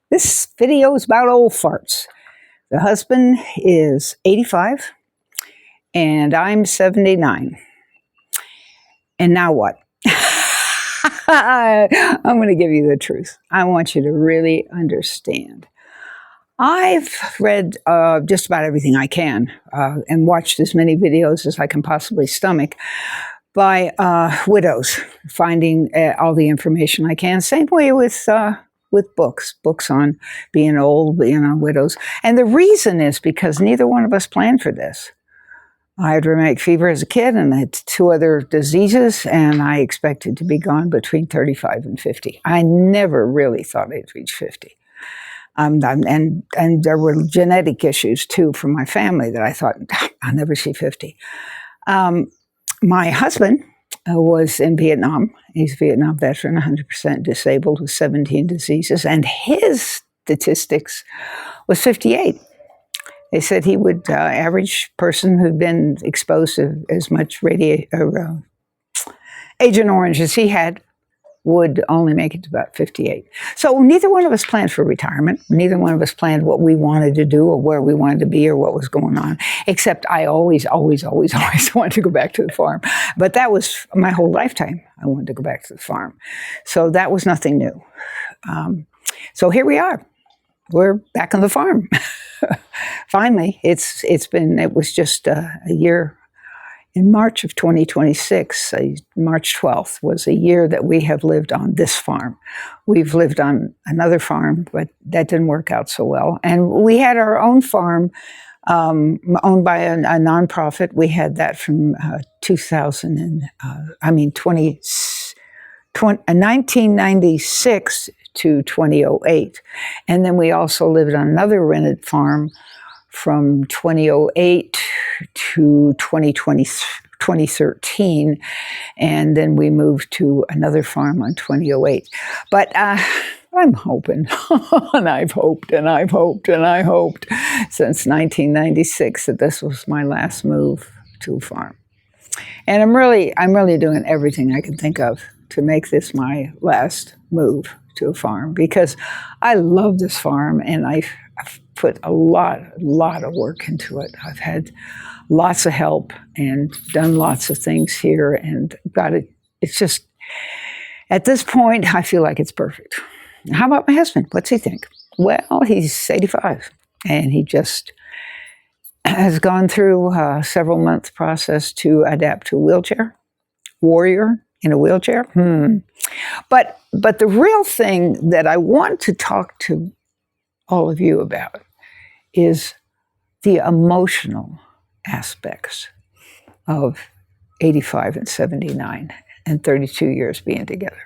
This video is about old farts. The husband is 85 and I'm 79. And now what? I'm going to give you the truth. I want you to really understand. I've read just about everything I can and watched as many videos as I can possibly stomach by widows, finding all the information I can. Same way with books on being old, being on widows. And the reason is because neither one of us planned for this. I had rheumatic fever as a kid and I had 2 other diseases, and I expected to be gone between 35 and 50. I never really thought I'd reach 50. And there were genetic issues too from my family that I thought, I'll never see 50. My husband was in Vietnam. He's a Vietnam veteran, 100% disabled with 17 diseases, and his statistics was 58. They said he would, average person who'd been exposed to as much Agent Orange as he had would only make it to about 58. So neither one of us planned for retirement. Neither one of us planned what we wanted to do or where we wanted to be or what was going on, except I always wanted to go back to the farm. But that was my whole lifetime. I wanted to go back to the farm. So that was nothing new. So here we are. We're back on the farm. Finally, it was just a year. In March of 2026, March 12th, was a year that we have lived on this farm. We've lived on another farm, but that didn't work out so well. And we had our own farm owned by a nonprofit. We had that from 1996 to 2008. And then we also lived on another rented farm from 2008 to 2013, and then we moved to another farm on 2008. But I'm hoping, and I've hoped, and I've hoped, and I hoped since 1996 that this was my last move to a farm. And I'm really doing everything I can think of to make this my last move to a farm, because I love this farm and I've put a lot of work into it. I've had lots of help and done lots of things here and got it. It's just, at this point, I feel like it's perfect. How about my husband? What's he think? Well, he's 85 and he just has gone through a several month process to adapt to a wheelchair. Warrior in a wheelchair. But the real thing that I want to talk to all of you about is the emotional aspects of 85 and 79 and 32 years being together.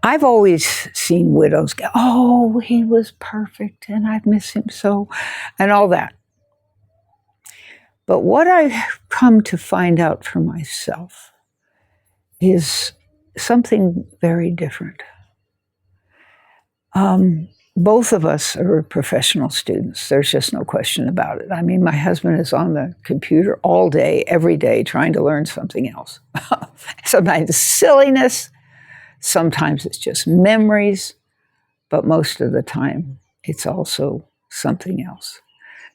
I've always seen widows go, oh, he was perfect and I miss him so, and all that. But what I've come to find out for myself is something very different. Both of us are professional students. There's just no question about it. I mean, my husband is on the computer all day, every day, trying to learn something else. Sometimes it's silliness, sometimes it's just memories, but most of the time it's also something else.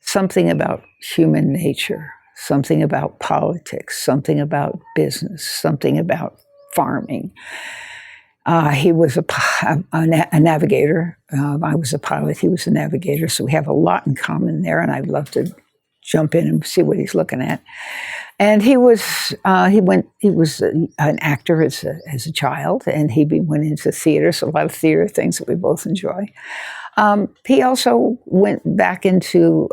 Something about human nature, something about politics, something about business, something about farming. He was a navigator. I was a pilot. He was a navigator. So we have a lot in common there. And I'd love to jump in and see what he's looking at. And he was an actor as a child, and he went into theater. So a lot of theater things that we both enjoy. He also went back into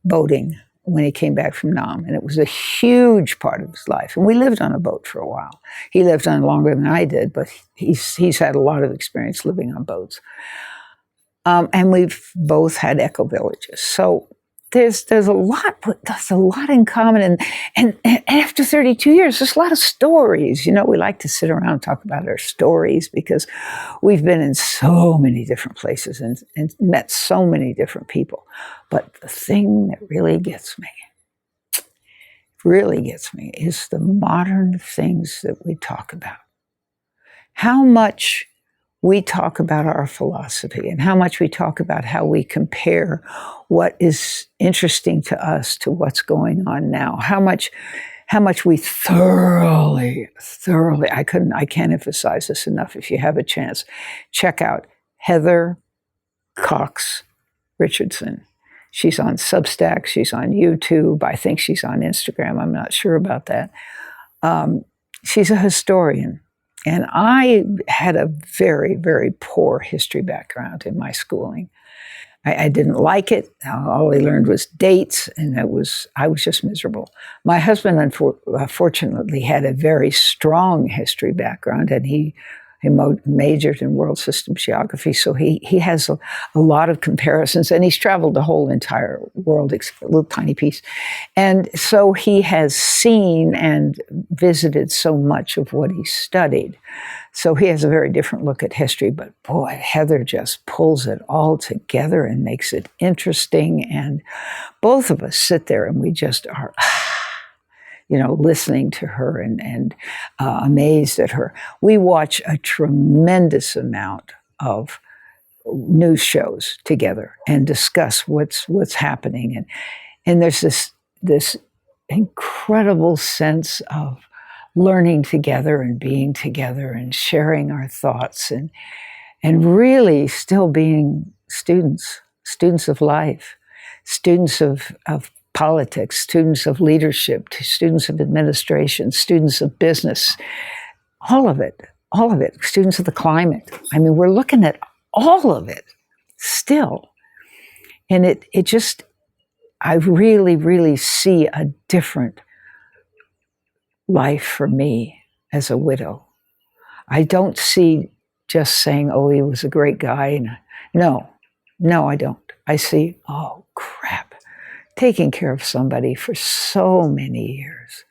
boating when he came back from Nam, and it was a huge part of his life. And we lived on a boat for a while. He lived on longer than I did, but he's had a lot of experience living on boats. And we've both had eco villages. So there's a lot in common. And after 32 years, there's a lot of stories. You know, we like to sit around and talk about our stories because we've been in so many different places and met so many different people. But the thing that really gets me is the modern things that we talk about. How much we talk about our philosophy and how much we talk about how we compare what is interesting to us to what's going on now. How much we thoroughly, I can't emphasize this enough. If you have a chance, check out Heather Cox Richardson. She's on Substack. She's on YouTube. I think she's on Instagram. I'm not sure about that. She's a historian. And I had a very, very poor history background in my schooling. I didn't like it. All I learned was dates, and I was just miserable. My husband, unfortunately, had a very strong history background, and he majored in world system geography, so he has a lot of comparisons, and he's traveled the whole entire world, a little tiny piece. And so he has seen and visited so much of what he studied. So he has a very different look at history, but boy, Heather just pulls it all together and makes it interesting. And both of us sit there and we just are, listening to her and amazed at her. We watch a tremendous amount of news shows together and discuss what's happening. And there's this incredible sense of learning together and being together and sharing our thoughts and really still being students of life, students of politics, students of leadership, students of administration, students of business, all of it, students of the climate. I mean, we're looking at all of it still. And it just, I really, really see a different life for me as a widow. I don't see just saying, oh, he was a great guy. And no, I don't. I see, oh, crap, taking care of somebody for so many years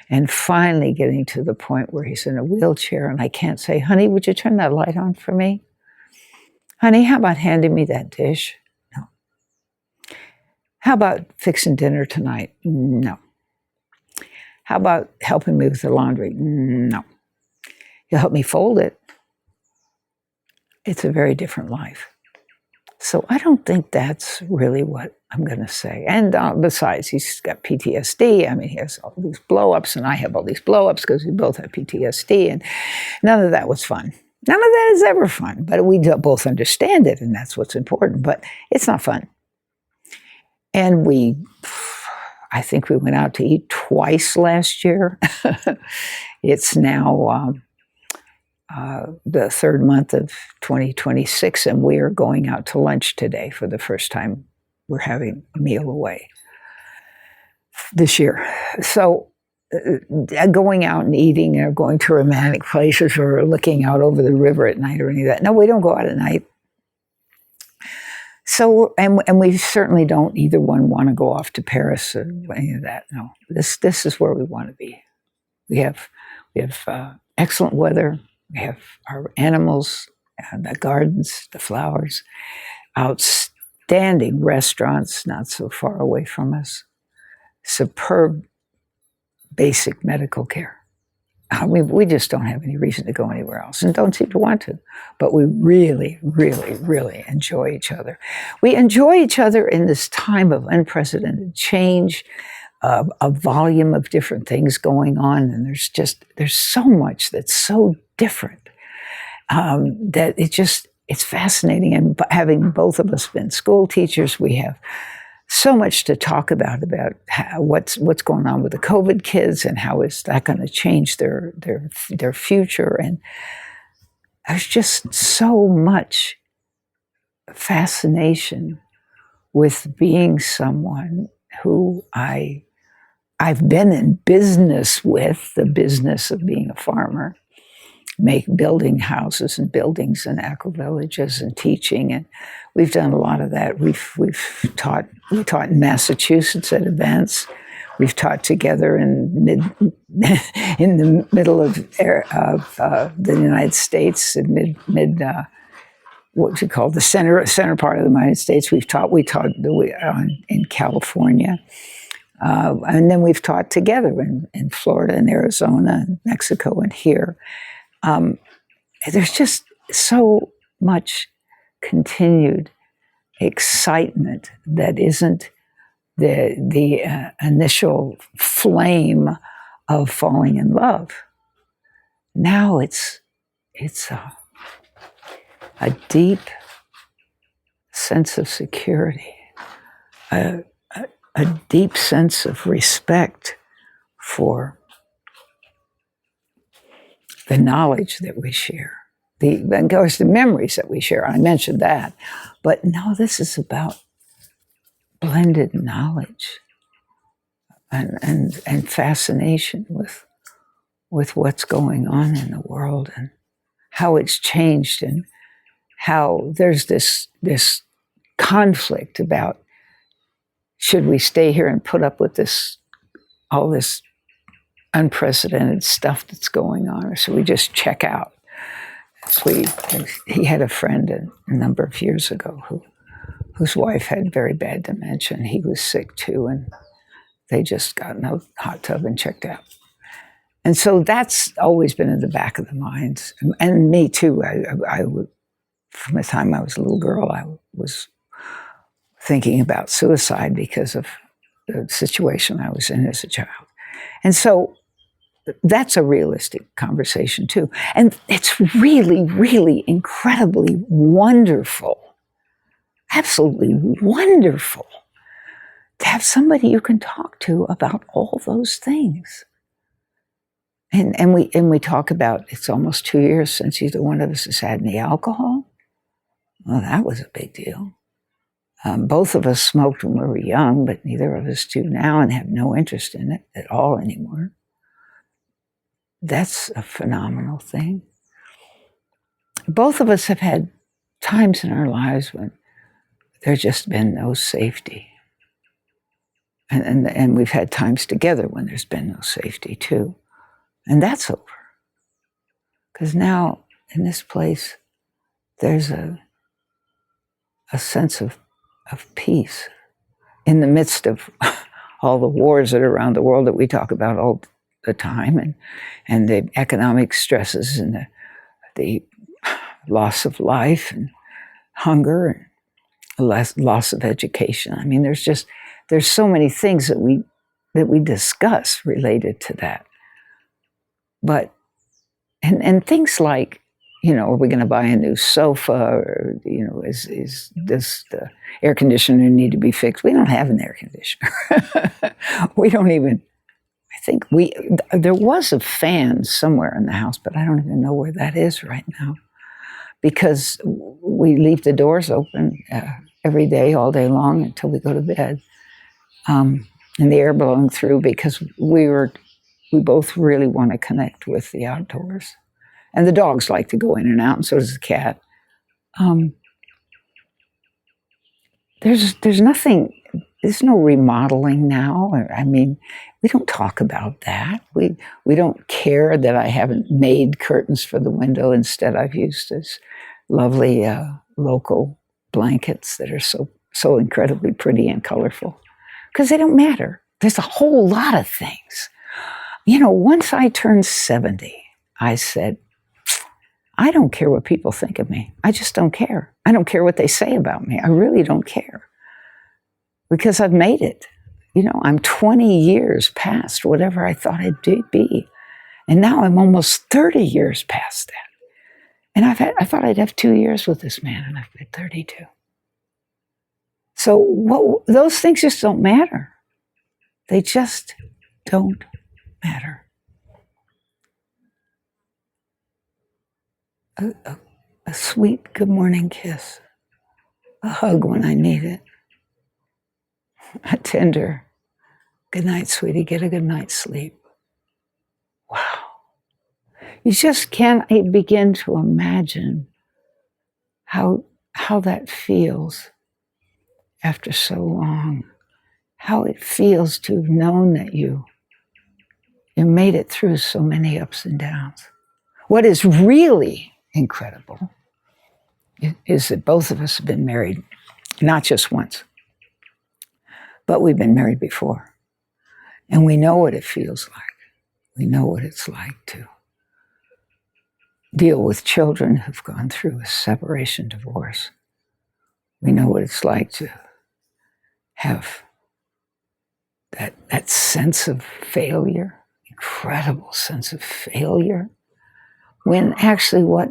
and finally getting to the point where he's in a wheelchair and I can't say, honey, would you turn that light on for me? Honey, how about handing me that dish? No. How about fixing dinner tonight? No. How about helping me with the laundry? No. You'll help me fold it. It's a very different life. So I don't think that's really what I'm going to say. And besides, he's got PTSD. I mean, he has all these blow-ups, and I have all these blow-ups because we both have PTSD, and none of that was fun. None of that is ever fun, but we both understand it, and that's what's important, but it's not fun. And I think we went out to eat twice last year. It's now the third month of 2026, and we are going out to lunch today for the first time. We're having a meal away this year. So going out and eating or going to romantic places or looking out over the river at night or any of that. No, we don't go out at night. So, and we certainly don't either one want to go off to Paris or any of that. No, this is where we want to be. We have excellent weather. We have our animals, the gardens, the flowers, outstanding restaurants not so far away from us, superb basic medical care. I mean, we just don't have any reason to go anywhere else and don't seem to want to. But we really, really, really enjoy each other. We enjoy each other in this time of unprecedented change, a volume of different things going on. And there's so much that's so different that it's fascinating. And having both of us been school teachers, we have so much to talk about what's going on with the COVID kids and how is that going to change their future. And there's just so much fascination with being someone who I've been in business with, the business of being a farmer, building houses and buildings and aquavillages and teaching, and we've done a lot of that. We taught in Massachusetts at events. We've taught together in the middle of the United States, what you call the center part of the United States. We taught in California. And then we've taught together in Florida and Arizona and Mexico and here. There's just so much continued excitement that isn't the initial flame of falling in love. Now it's a deep sense of security, a deep sense of respect for the knowledge that we share, of course, the memories that we share. I mentioned that. But no, this is about blended knowledge and fascination with what's going on in the world and how it's changed and how there's this conflict about should we stay here and put up with all this unprecedented stuff that's going on, or should we just check out? He had a friend a number of years ago whose wife had very bad dementia, and he was sick too, and they just got in a hot tub and checked out. And so that's always been in the back of the minds, and me too. I from the time I was a little girl, I was thinking about suicide because of the situation I was in as a child. And so that's a realistic conversation too. And it's really, really incredibly wonderful, absolutely wonderful to have somebody you can talk to about all those things. And we talk about, it's almost 2 years since either one of us has had any alcohol. Well, that was a big deal. Both of us smoked when we were young, but neither of us do now and have no interest in it at all anymore. That's a phenomenal thing. Both of us have had times in our lives when there's just been no safety. And we've had times together when there's been no safety too. And that's over. Because now in this place, there's a sense of peace in the midst of all the wars that are around the world that we talk about all the time, and the economic stresses and the loss of life and hunger and loss of education. I mean, there's so many things that we discuss related to that. But and things like, are we going to buy a new sofa, or is this the air conditioner need to be fixed? We don't have an air conditioner. We don't even. I think there was a fan somewhere in the house, but I don't even know where that is right now, because we leave the doors open every day, all day long until we go to bed, and the air blowing through, because we both really want to connect with the outdoors, and the dogs like to go in and out, and so does the cat. There's nothing. There's no remodeling now. I mean, we don't talk about that. We don't care that I haven't made curtains for the window. Instead, I've used this lovely local blankets that are so incredibly pretty and colorful, because they don't matter. There's a whole lot of things. Once I turned 70, I said, I don't care what people think of me. I just don't care. I don't care what they say about me. I really don't care. Because I've made it. I'm 20 years past whatever I thought I'd be. And now I'm almost 30 years past that. And I thought I'd have 2 years with this man, and I've been 32. So those things just don't matter. They just don't matter. A sweet good morning kiss. A hug when I need it. A tender, good night, sweetie, get a good night's sleep. Wow. You just can't begin to imagine how that feels after so long. How it feels to have known that you made it through so many ups and downs. What is really incredible is that both of us have been married, not just once, but we've been married before. And we know what it feels like. We know what it's like deal with children who've gone through a separation, divorce. We know what it's like to have that sense of failure, incredible sense of failure, when actually what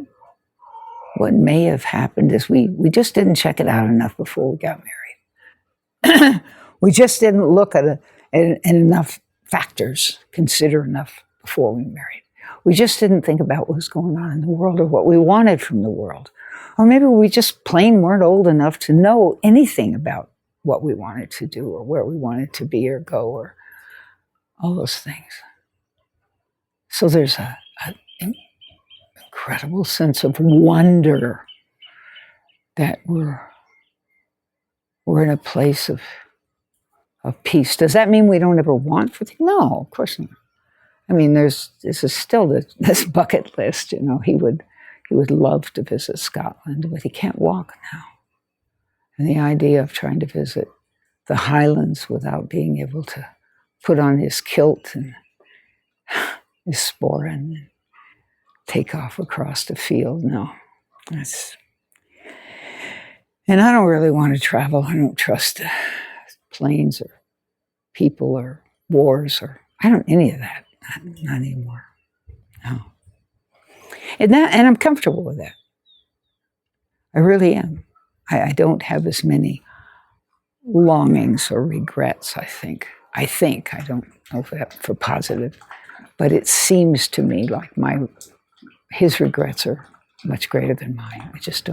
may have happened is we just didn't check it out enough before we got married. We just didn't look at enough factors, consider enough before we married. We just didn't think about what was going on in the world or what we wanted from the world. Or maybe we just plain weren't old enough to know anything about what we wanted to do or where we wanted to be or go or all those things. So there's an incredible sense of wonder that we're in a place of peace. Does that mean we don't ever want for things? No, of course not. I mean, this is still this bucket list. You know, he would love to visit Scotland, but he can't walk now. And the idea of trying to visit the Highlands without being able to put on his kilt and his sporran and take off across the field, no. And I don't really want to travel. I don't trust planes or people or wars or any of that. Not anymore. No. And I'm comfortable with that. I really am. I don't have as many longings or regrets, I think. I don't know if that's for positive, but it seems to me like his regrets are much greater than mine. If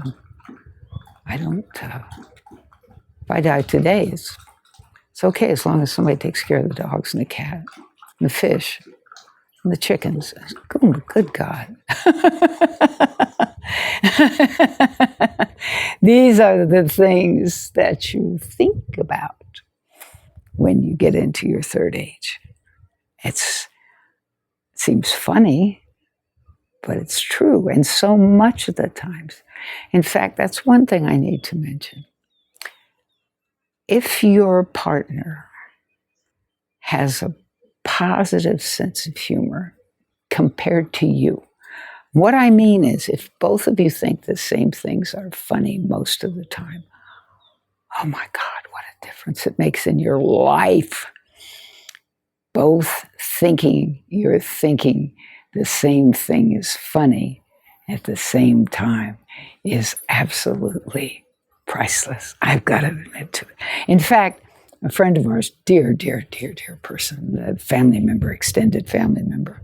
I die today, it's okay as long as somebody takes care of the dogs and the cat and the fish and the chickens. Good God. These are the things that you think about when you get into your third age. It seems funny, but it's true. And so much of the times. In fact, that's one thing I need to mention. If your partner has a positive sense of humor compared to you, what I mean is if both of you think the same things are funny most of the time, oh my God, what a difference it makes in your life. Both you're thinking the same thing is funny at the same time is absolutely priceless. I've got to admit to it. In fact, a friend of ours, dear person, a family member, extended family member,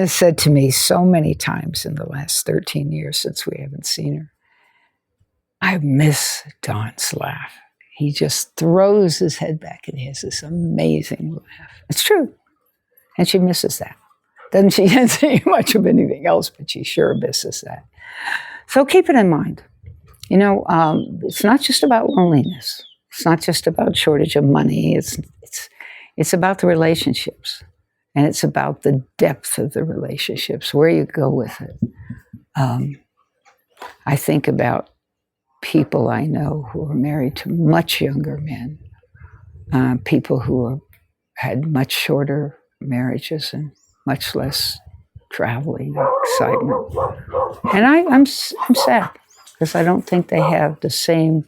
said to me so many times in the last 13 years since we haven't seen her, I miss Don's laugh. He just throws his head back and he has this amazing laugh. It's true. And she misses that. She doesn't say much of anything else, but she sure misses that. So keep it in mind. You know, it's not just about loneliness. It's not just about shortage of money. It's about the relationships. And it's about the depth of the relationships, where you go with it. I think about people I know who are married to much younger men, people who had much shorter marriages and much less traveling and excitement. And I'm sad because I don't think they have the same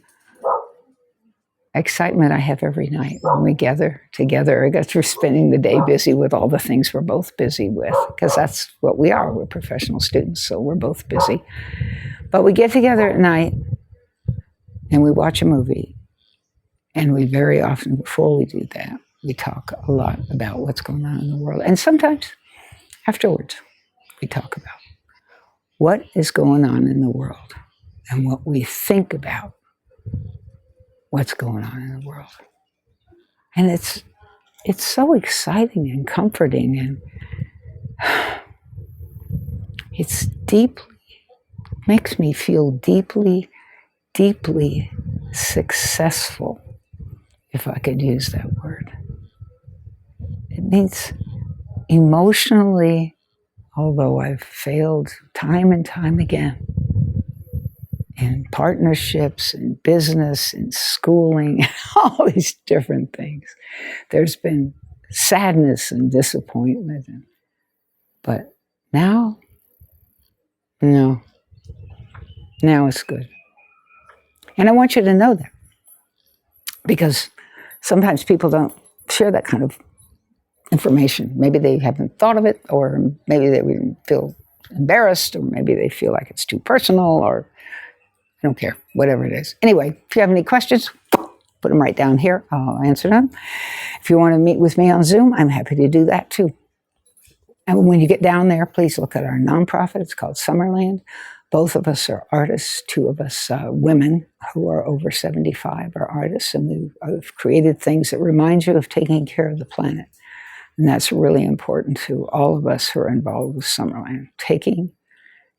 excitement I have every night when we gather together. I guess we're spending the day busy with all the things we're both busy with, because that's what we are. We're professional students, so we're both busy. But we get together at night and we watch a movie. And we very often, before we do that, we talk a lot about what's going on in the world. And sometimes afterwards, we talk about what is going on in the world and what we think about what's going on in the world. And it's so exciting and comforting, and makes me feel deeply, deeply successful, if I could use that word. It means emotionally, although I've failed time and time again in partnerships, in business, in schooling, all these different things. There's been sadness and disappointment, but Now, no. Now it's good. And I want you to know that, because sometimes people don't share that kind of information. Maybe they haven't thought of it, or maybe they feel embarrassed, or maybe they feel like it's too personal, or I don't care, whatever it is. Anyway, if you have any questions, put them right down here. I'll answer them. If you want to meet with me on Zoom, I'm happy to do that too. And when you get down there, please look at our nonprofit. It's called Summerland. Both of us are artists. Two of us women who are over 75 are artists, and we've created things that remind you of taking care of the planet. And that's really important to all of us who are involved with Summerland, taking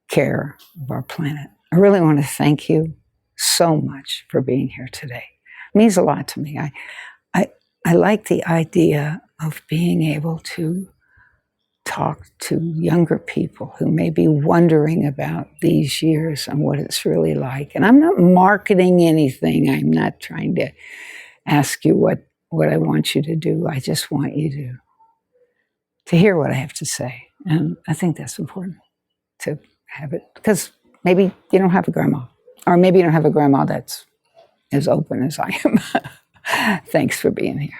care of our planet. I really want to thank you so much for being here today. It means a lot to me. I like the idea of being able to talk to younger people who may be wondering about these years and what it's really like. And I'm not marketing anything. I'm not trying to ask you what I want you to do. I just want you to hear what I have to say. And I think that's important, to have it, because maybe you don't have a grandma, or maybe you don't have a grandma that's as open as I am. Thanks for being here.